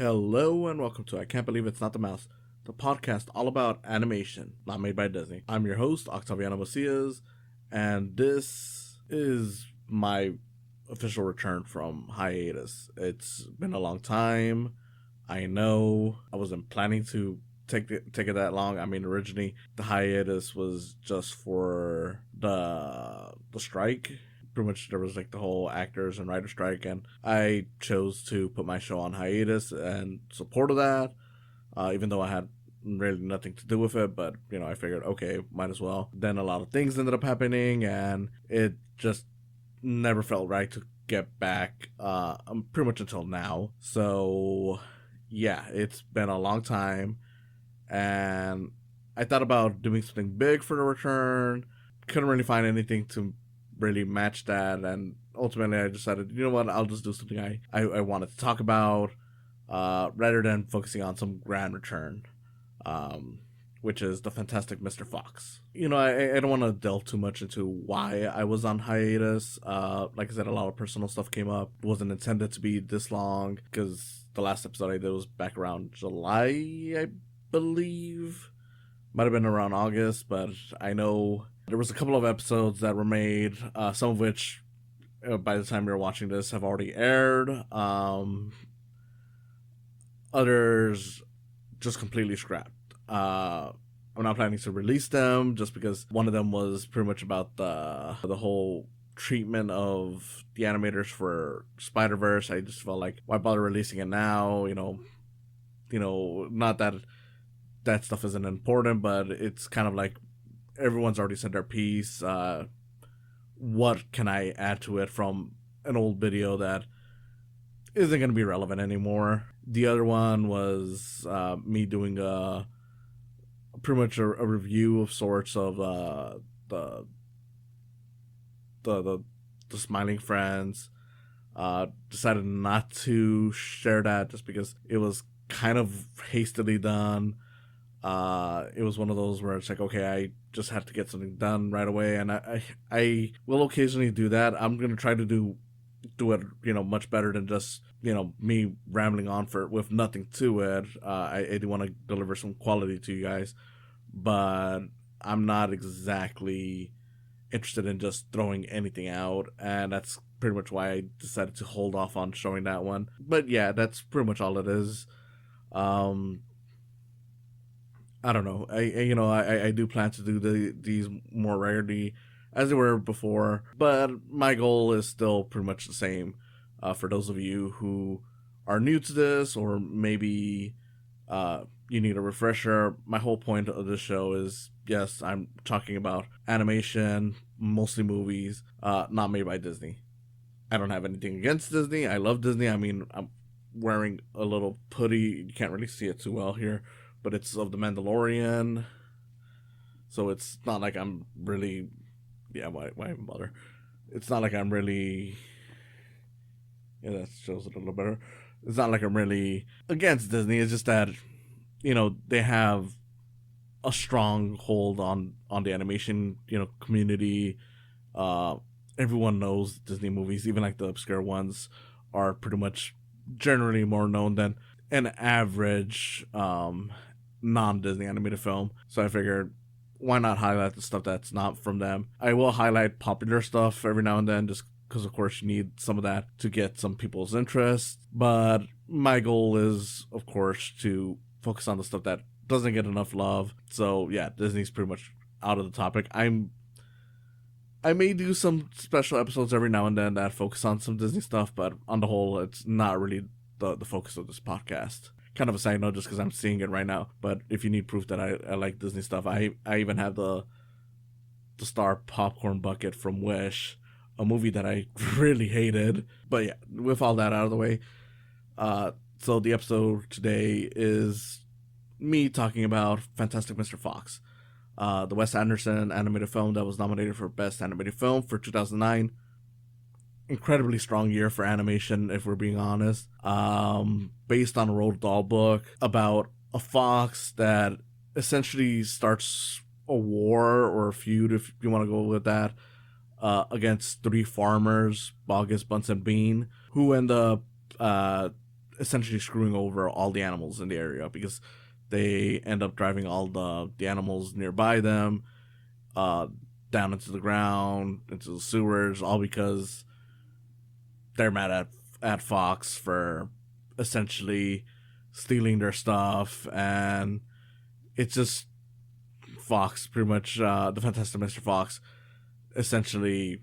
Hello and welcome to I Can't Believe It's Not the Mouse, the podcast all about animation, not made by Disney. I'm your host, Octaviano, and this is my official return from hiatus. It's been a long time. I know I wasn't planning to take it that long. I mean, originally the hiatus was just for the strike. Pretty much there was like the whole actors and writer strike, and I chose to put my show on hiatus and support of that, even though I had really nothing to do with it. But I figured, okay, might as well. Then a lot of things ended up happening, and it just never felt right to get back pretty much until now. So yeah, it's been a long time, and I thought about doing something big for the return. Couldn't really find anything to really match that, and ultimately I decided, you know what, I'll just do something I wanted to talk about, rather than focusing on some grand return, which is the fantastic Mr. Fox. I don't want to delve too much into why I was on hiatus. Like I said, a lot of personal stuff came up. It wasn't intended to be this long, because the last episode I did was back around July, I believe. Might have been around August, but I know there was a couple of episodes that were made, some of which, by the time you're watching this, have already aired. Others just completely scrapped. I'm not planning to release them, just because one of them was pretty much about the whole treatment of the animators for Spider-Verse. I just felt like, why bother releasing it now? Not that that stuff isn't important, but it's kind of like everyone's already said their piece. What can I add to it from an old video that isn't going to be relevant anymore? The other one was me doing pretty much a review of sorts of the Smiling Friends. Decided not to share that just because it was kind of hastily done. It was one of those where it's like, okay, I just have to get something done right away, and I will occasionally do that. I'm gonna try to do it, much better than just me rambling on with nothing to it. I do want to deliver some quality to you guys, but I'm not exactly interested in just throwing anything out, and that's pretty much why I decided to hold off on showing that one. But yeah, that's pretty much all it is. I don't know. I do plan to do these more rarely as they were before, but my goal is still pretty much the same. For those of you who are new to this, or maybe you need a refresher, my whole point of this show is, yes, I'm talking about animation, mostly movies, not made by Disney. I don't have anything against Disney. I love Disney. I mean, I'm wearing a little hoodie. You can't really see it too well here, but it's of the Mandalorian, so it's not like I'm really, why even bother? It's not like I'm really, that shows it a little better. It's not like I'm really against Disney. It's just that, they have a strong hold on the animation, community. Everyone knows Disney movies, even like the obscure ones, are pretty much generally more known than an average non-Disney animated film. So I figured, why not highlight the stuff that's not from them? I will highlight popular stuff every now and then, just because of course you need some of that to get some people's interest. But my goal is, of course, to focus on the stuff that doesn't get enough love. So yeah, Disney's pretty much out of the topic. I may do some special episodes every now and then that focus on some Disney stuff, but on the whole, it's not really the focus of this podcast. Kind of a side note, just because I'm seeing it right now. But if you need proof that I like Disney stuff, I even have the Star Popcorn Bucket from Wish, a movie that I really hated. But yeah, with all that out of the way, so the episode today is me talking about Fantastic Mr. Fox, the Wes Anderson animated film that was nominated for Best Animated Film for 2009. Incredibly strong year for animation, if we're being honest. Based on a Roald Dahl book about a fox that essentially starts a war or a feud, if you want to go with that, against three farmers, Bogus, Bunce, and Bean, who end up essentially screwing over all the animals in the area because they end up driving all the animals nearby them uh, down into the ground, into the sewers, all because they're mad at Fox for essentially stealing their stuff, and it's just Fox, pretty much the Fantastic Mr. Fox, essentially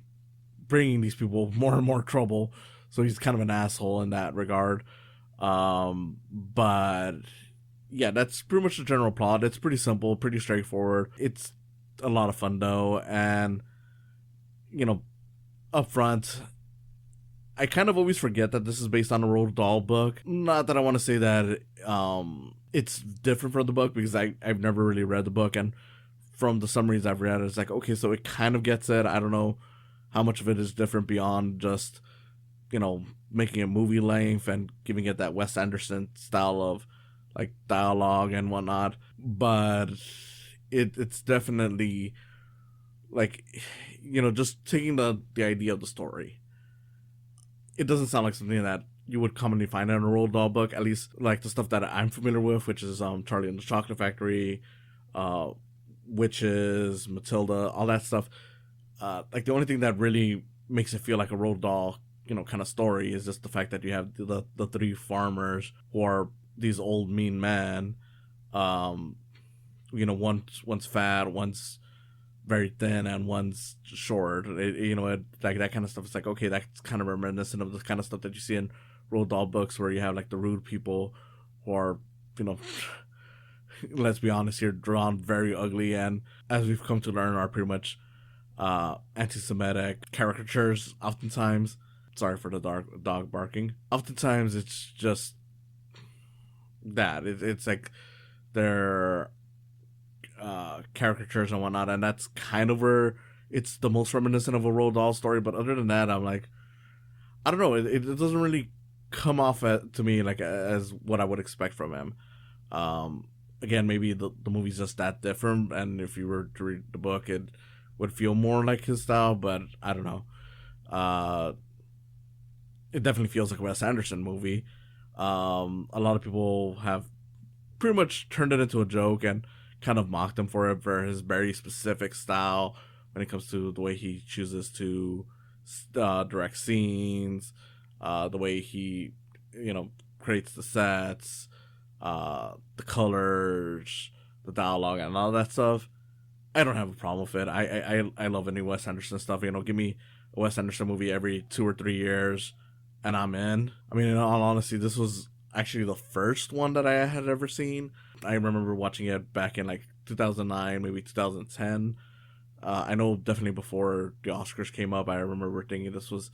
bringing these people more and more trouble. So he's kind of an asshole in that regard. But yeah, that's pretty much the general plot. It's pretty simple, pretty straightforward. It's a lot of fun though, and you know, up front, I kind of always forget that this is based on a Roald Dahl book. Not that I want to say that it's different from the book because I've never really read the book, and from the summaries I've read, it's like, okay, so it kind of gets it. I don't know how much of it is different beyond just, making a movie length and giving it that Wes Anderson style of like dialogue and whatnot. But it's definitely like, just taking the idea of the story. It doesn't sound like something that you would commonly find in a Roald Dahl book, at least like the stuff that I'm familiar with, which is Charlie and the Chocolate Factory, Witches, Matilda, all that stuff. Like the only thing that really makes it feel like a Roald Dahl, kind of story is just the fact that you have the three farmers who are these old mean men. One's fat, one's very thin, and one's short. Like that kind of stuff. It's like, okay, that's kind of reminiscent of the kind of stuff that you see in Roald Dahl books, where you have like the rude people who are, let's be honest here, drawn very ugly, and as we've come to learn, are pretty much anti-Semitic caricatures. Oftentimes, sorry for the dog barking. Oftentimes, it's just that it's like they're caricatures and whatnot, and that's kind of where it's the most reminiscent of a Roald Dahl story. But other than that, I'm like, I don't know. It doesn't really come off to me like as what I would expect from him. Again, maybe the movie's just that different, and if you were to read the book, it would feel more like his style. But I don't know. It definitely feels like a Wes Anderson movie. A lot of people have pretty much turned it into a joke and kind of mocked him for it, for his very specific style when it comes to the way he chooses to direct scenes, the way he, creates the sets, the colors, the dialogue, and all that stuff. I don't have a problem with it. I love any Wes Anderson stuff. Give me a Wes Anderson movie every 2 or 3 years, and I'm in. I mean, in all honesty, this was actually the first one that I had ever seen. I remember watching it back in like 2009, maybe 2010. I know definitely before the Oscars came up, I remember thinking this was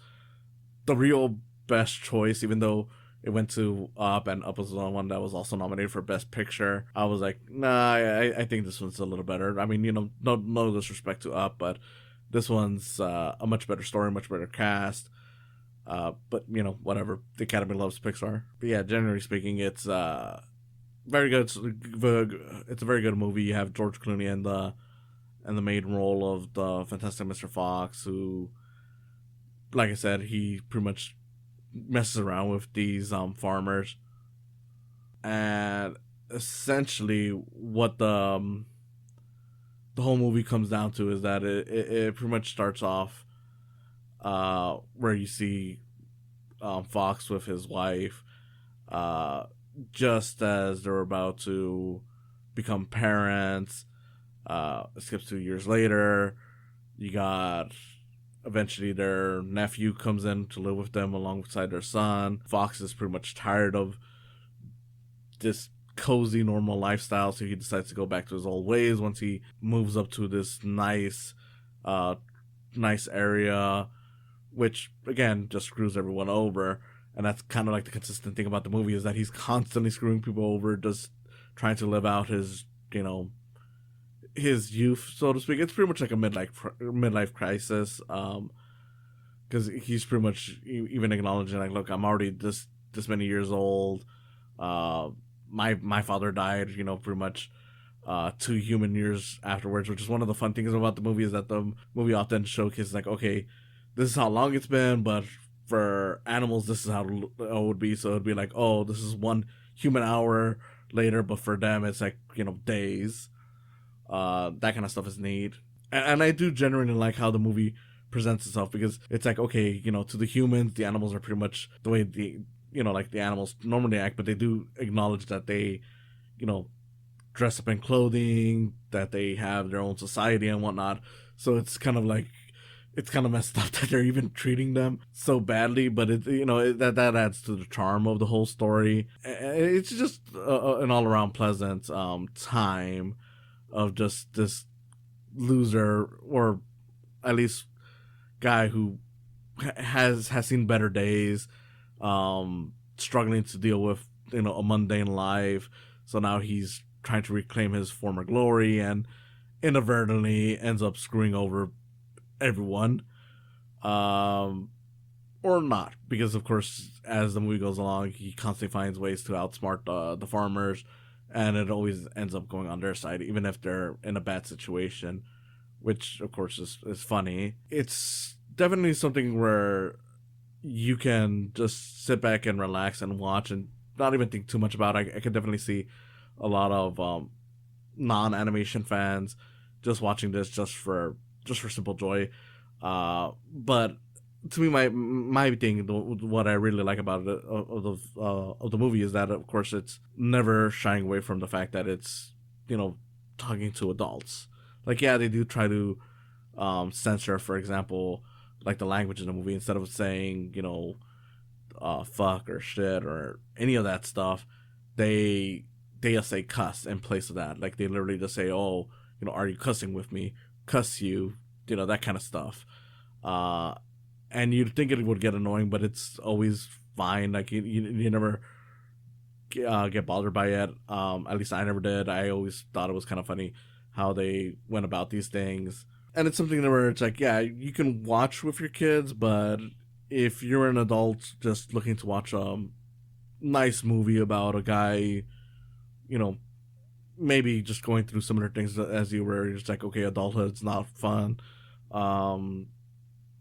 the real best choice, even though it went to Up, and Up was the one that was also nominated for Best Picture. I was like, nah, I think this one's a little better. I mean, no disrespect to Up, but this one's a much better story, much better cast. But whatever. The Academy loves Pixar. But yeah, generally speaking, it's very good. It's a very good movie. You have George Clooney in the main role of the Fantastic Mr. Fox, who, like I said, he pretty much messes around with these farmers, and essentially what the whole movie comes down to is that it pretty much starts off where you see Fox with his wife, just as they're about to become parents. It skips 2 years later. You got eventually their nephew comes in to live with them alongside their son. Fox is pretty much tired of this cozy, normal lifestyle, so he decides to go back to his old ways once he moves up to this nice area, which again just screws everyone over. And that's kind of like the consistent thing about the movie, is that he's constantly screwing people over, just trying to live out his his youth, so to speak. It's pretty much like a midlife crisis, because he's pretty much even acknowledging, like, look, I'm already this many years old. My father died, pretty much 2 human years afterwards, which is one of the fun things about the movie, is that the movie often showcases, like, okay, this is how long it's been, but for animals, this is how it would be. So it'd be like, oh, this is 1 human hour later, but for them, it's like, days. That kind of stuff is neat. And I do genuinely like how the movie presents itself, because it's like, okay, to the humans, the animals are pretty much the way like the animals normally act, but they do acknowledge that they, you know, dress up in clothing, that they have their own society and whatnot. So it's kind of like, it's kind of messed up that they're even treating them so badly, but that adds to the charm of the whole story. It's just an all around pleasant time of just this loser, or at least guy who has seen better days, struggling to deal with a mundane life. So now he's trying to reclaim his former glory, and inadvertently ends up screwing over everyone, or not, because of course, as the movie goes along, he constantly finds ways to outsmart the farmers, and it always ends up going on their side, even if they're in a bad situation, which of course is funny. It's definitely something where you can just sit back and relax and watch and not even think too much about it. I could definitely see a lot of non-animation fans just watching this just for simple joy. But to me, my thing, what I really like about it of the movie, is that of course it's never shying away from the fact that it's talking to adults. Like, yeah, they do try to censor, for example, like the language in the movie. Instead of saying fuck or shit or any of that stuff, they just say cuss in place of that. Like, they literally just say, oh, are you cussing with me? Cuss you, that kind of stuff. And you'd think it would get annoying, but it's always fine. Like, you never get bothered by it. At least I never did. I always thought it was kind of funny how they went about these things. And it's something where it's like, yeah, you can watch with your kids, but if you're an adult just looking to watch a nice movie about a guy, maybe just going through similar things as you were, you're just like, okay, adulthood's not fun.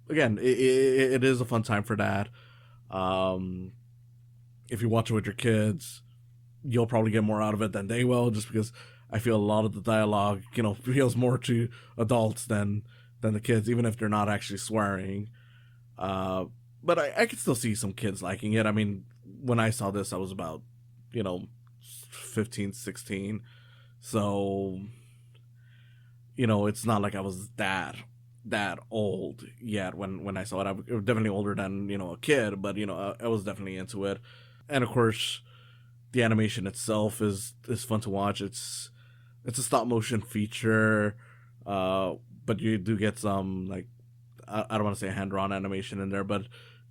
Again, it is a fun time for that. If you watch it with your kids, you'll probably get more out of it than they will, just because I feel a lot of the dialogue, feels more to adults than the kids, even if they're not actually swearing. But I could still see some kids liking it. I mean, when I saw this, I was about, 15, 16. So, it's not like I was that old yet when I saw it. I was definitely older than, a kid, but, I was definitely into it. And of course, the animation itself is fun to watch. It's a stop motion feature, but you do get some, like, I don't want to say hand drawn animation in there, but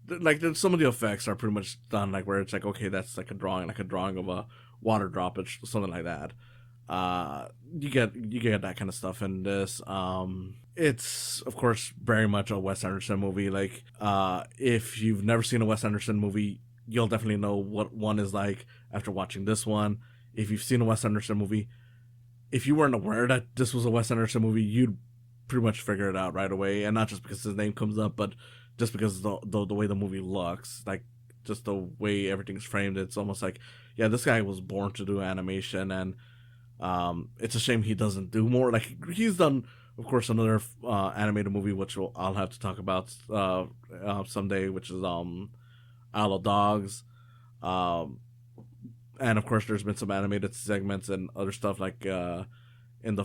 like some of the effects are pretty much done like where it's like, okay, that's like a drawing of a water drop, or something like that. You get that kind of stuff in this. It's of course very much a Wes Anderson movie. Like, if you've never seen a Wes Anderson movie, you'll definitely know what one is like after watching this one. If you've seen a Wes Anderson movie, if you weren't aware that this was a Wes Anderson movie, you'd pretty much figure it out right away. And not just because his name comes up, but just because the way the movie looks, like just the way everything's framed. It's almost like, yeah, this guy was born to do animation, and it's a shame he doesn't do more. Like, he's done, of course, another animated movie, which I'll have to talk about someday, which is Isle of Dogs. And of course, there's been some animated segments and other stuff, like in the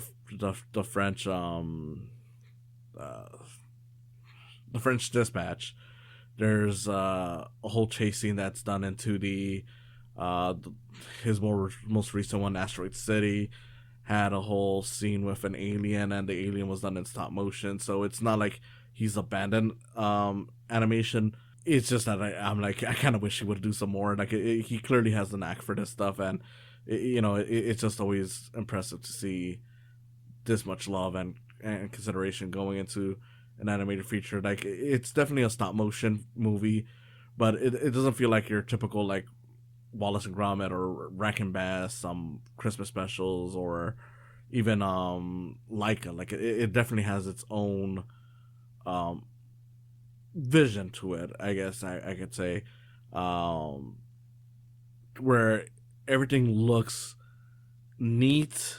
French the French Dispatch. There's a whole chase scene that's done into his most recent one, Asteroid City, had a whole scene with an alien, and the alien was done in stop motion. So it's not like he's abandoned animation. It's just that I'm like, I kind of wish he would do some more. Like, he clearly has the knack for this stuff, and it's just always impressive to see this much love and consideration going into an animated feature. Like, it's definitely a stop motion movie, but it doesn't feel like your typical, like, Wallace and Gromit or Rankin Bass, some Christmas specials, or even Leica. Like, it definitely has its own vision to it, I guess I could say, um, where everything looks neat.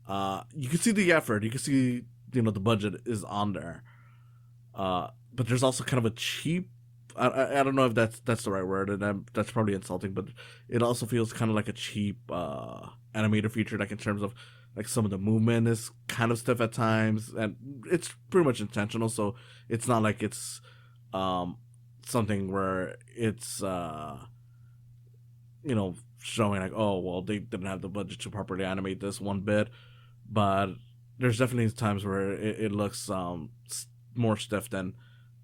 You can see the effort. You can see, the budget is on there. But there's also kind of a cheap. I don't know if that's the right word, and that's probably insulting. But it also feels kind of like a cheap animator feature, like in terms of like some of the movement is kind of stiff at times, and it's pretty much intentional. So it's not like it's um, something where it's showing like, oh well, they didn't have the budget to properly animate this one bit. But there's definitely times where it looks more stiff than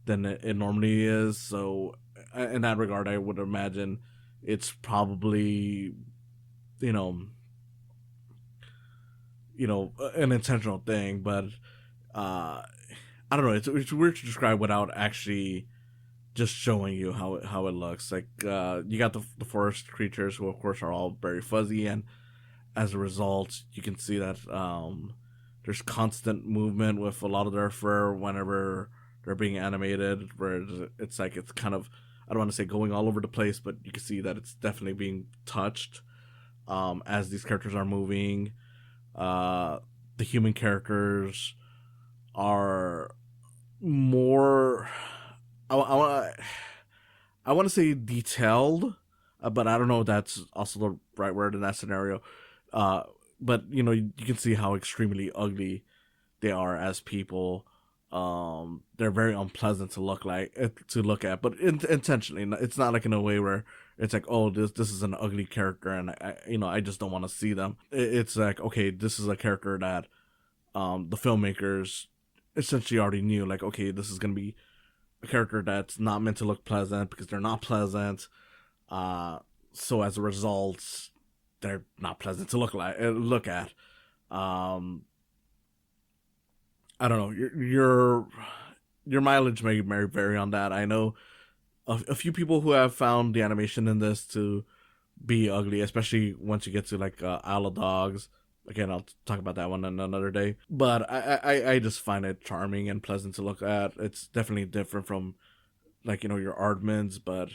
it normally is. So in that regard, I would imagine it's probably you know an intentional thing. But uh, I don't know. It's weird to describe without actually just showing you how it looks. Like you got the forest creatures, who of course are all very fuzzy, and as a result, you can see that there's constant movement with a lot of their fur whenever they're being animated, where it's like it's kind of, I don't want to say going all over the place, but you can see that it's definitely being touched as these characters are moving. Uh, the human characters are more. I, I want to say detailed, but I don't know if that's also the right word in that scenario. Uh, but you can see how extremely ugly they are as people. They're very unpleasant to look at, but intentionally. It's not like in a way where it's like, oh, this is an ugly character, and I just don't want to see them. It's like, okay, this is a character that the filmmakers essentially already knew. Like, okay, this is gonna be a character that's not meant to look pleasant because they're not pleasant. Uh, so as a result, they're not pleasant to look at. Um, I don't know. Your mileage may vary on that. I know a few people who have found the animation in this to be ugly, especially once you get to like Isle of Dogs. Again, I'll talk about that one on another day. But I just find it charming and pleasant to look at. It's definitely different from like your Aardmans, but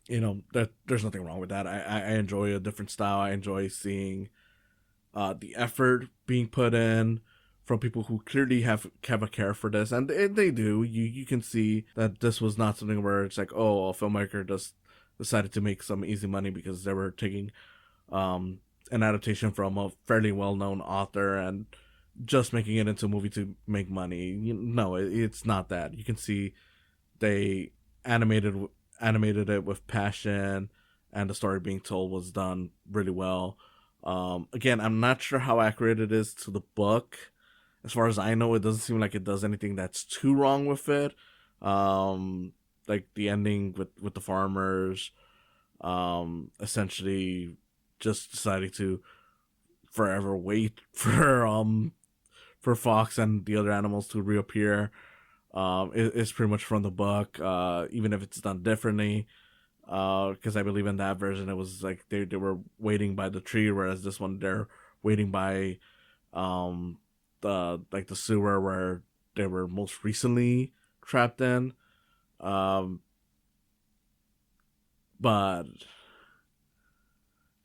that there's nothing wrong with that. I enjoy a different style. I enjoy seeing the effort being put in from people who clearly have a care for this, and they do. You can see that this was not something where it's like, oh, a filmmaker just decided to make some easy money because they were taking an adaptation from a fairly well known author and just making it into a movie to make money. No, it's not that. You can see they animated animated it with passion, and the story being told was done really well. Again, I'm not sure how accurate it is to the book. As far as I know, it doesn't seem like it does anything that's too wrong with it. Like the ending with the farmers, essentially just deciding to forever wait for Fox and the other animals to reappear. It's pretty much from the book, even if it's done differently. Because I believe in that version it was like they were waiting by the tree, whereas this one they're waiting by um the sewer where they were most recently trapped in. Um, but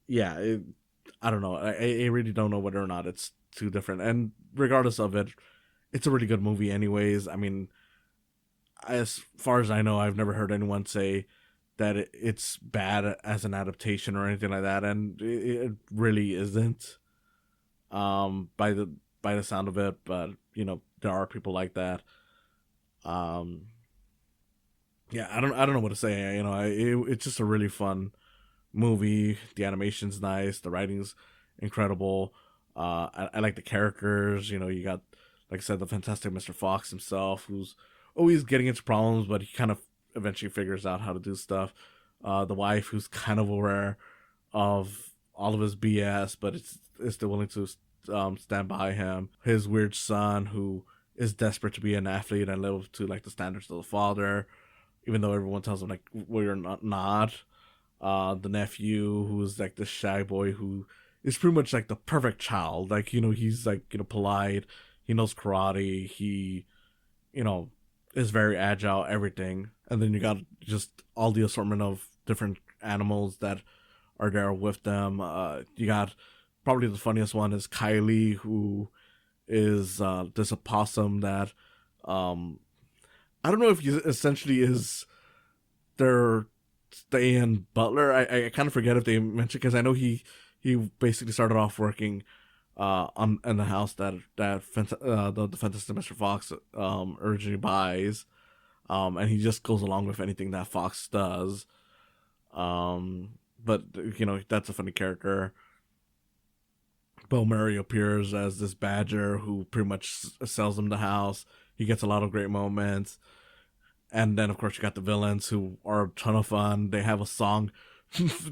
yeah, I don't know. I really don't know whether or not it's too different. And regardless of it, it's a really good movie, anyways. I mean, as far as I know, I've never heard anyone say that it's bad as an adaptation or anything like that, and it really isn't. By the sound of it, but there are people like that. Um, yeah, I don't know what to say. It's just a really fun movie. The animation's nice. The writing's incredible. I like the characters. You got, like I said, the fantastic Mr. Fox himself, who's always getting into problems, but he kind of eventually figures out how to do stuff. The wife, who's kind of aware of all of his BS, but is still willing to stand by him. His weird son, who is desperate to be an athlete and live to like the standards of the father, even though everyone tells him like, well, you're not. The nephew, who's like the shy boy, who is pretty much like the perfect child. Like he's like polite. He knows karate. He is very agile, everything. And then you got just all the assortment of different animals that are there with them. You got probably the funniest one is Kylie, who is this opossum that I don't know if he essentially is their stay-in butler. I kind of forget if they mentioned, because I know he basically started off working on in the house that the Fantastic Mr. Fox originally buys, and he just goes along with anything that Fox does. But that's a funny character. Bill Murray appears as this badger who pretty much sells him the house. He gets a lot of great moments. And then, of course, you got the villains, who are a ton of fun. They have a song,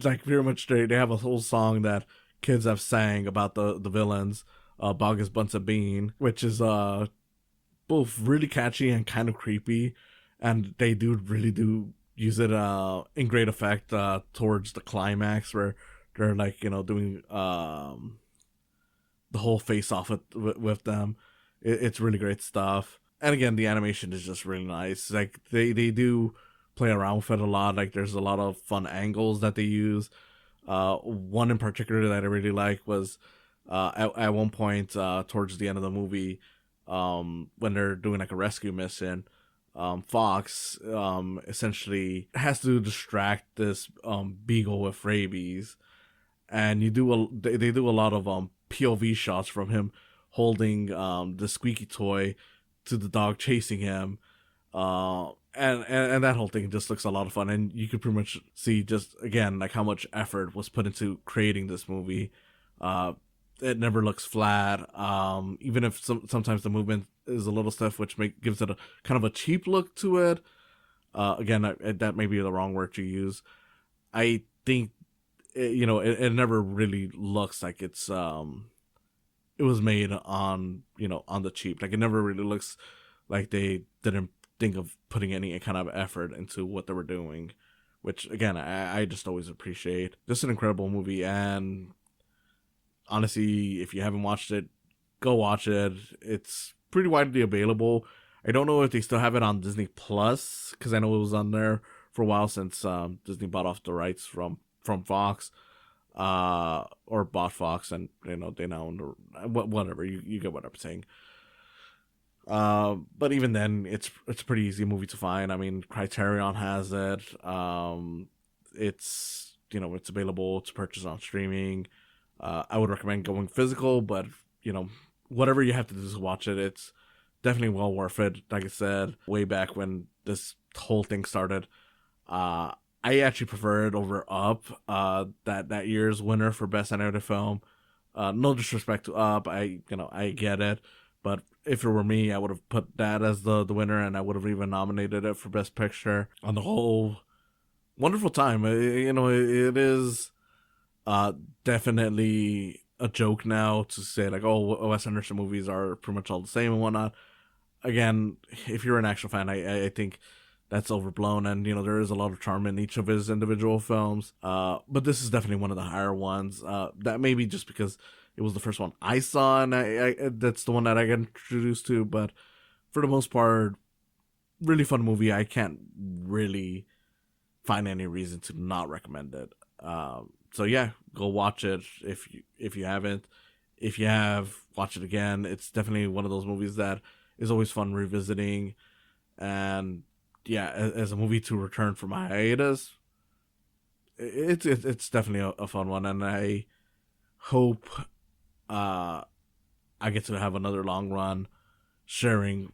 like pretty much they have a whole song that kids have sang about the villains, Bogus Bunsen Bean, which is both really catchy and kind of creepy. And they really do use it in great effect towards the climax, where they're like, doing the whole face off with them. It's really great stuff. And again, the animation is just really nice. Like they do play around with it a lot. Like there's a lot of fun angles that they use. One in particular that I really like was at one point towards the end of the movie, when they're doing like a rescue mission, Fox essentially has to distract this beagle with rabies, and they do a lot of POV shots from him holding the squeaky toy to the dog chasing him, and that whole thing just looks a lot of fun. And you could pretty much see, just again, like how much effort was put into creating this movie. It never looks flat, even if sometimes the movement is a little stiff, which gives it a kind of a cheap look to it. Again, that may be the wrong word to use. I think it never really looks like it's it was made on the cheap. Like it never really looks like they didn't think of putting any kind of effort into what they were doing, which again I just always appreciate. Just an incredible movie, and honestly, if you haven't watched it, go watch it. It's pretty widely available. I don't know if they still have it on Disney Plus, because I know it was on there for a while since Disney bought off the rights from Fox. Or bought Fox, and they now own whatever, you get what I'm saying. But even then, it's a pretty easy movie to find. I mean, Criterion has it. It's it's available to purchase on streaming. I would recommend going physical, but whatever you have to do to watch it, it's definitely well worth it. Like I said, way back when this whole thing started, I actually prefer it over Up, that year's winner for Best Animated Film. No disrespect to Up, I get it, but if it were me, I would have put that as the winner, and I would have even nominated it for Best Picture. On the whole, wonderful time. It is definitely a joke now to say like, oh, Wes Anderson movies are pretty much all the same and whatnot. Again, if you're an actual fan, I think that's overblown, and there is a lot of charm in each of his individual films. But this is definitely one of the higher ones. That may be just because it was the first one I saw, and I that's the one that I got introduced to. But for the most part, really fun movie. I can't really find any reason to not recommend it. So yeah, go watch it if you haven't. If you have, watch it again. It's definitely one of those movies that is always fun revisiting, and yeah, as a movie to return from a hiatus, it's definitely a fun one, and I hope I get to have another long run sharing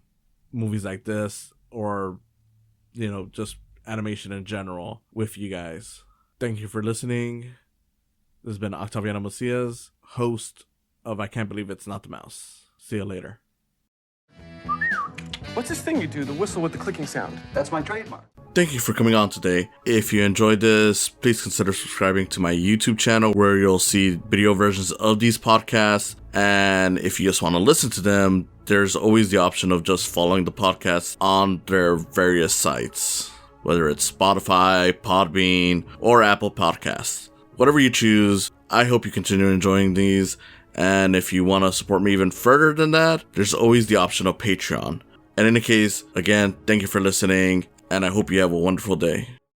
movies like this, or just animation in general with you guys. Thank you for listening. This has been Octaviano Macias, host of I Can't Believe It's Not the Mouse. See you later. What's this thing you do, the whistle with the clicking sound? That's my trademark. Thank you for coming on today. If you enjoyed this, please consider subscribing to my YouTube channel, where you'll see video versions of these podcasts. And if you just want to listen to them, there's always the option of just following the podcast on their various sites, whether it's Spotify, Podbean, or Apple Podcasts. Whatever you choose, I hope you continue enjoying these. And if you want to support me even further than that, there's always the option of Patreon. In any case, again, thank you for listening, and I hope you have a wonderful day.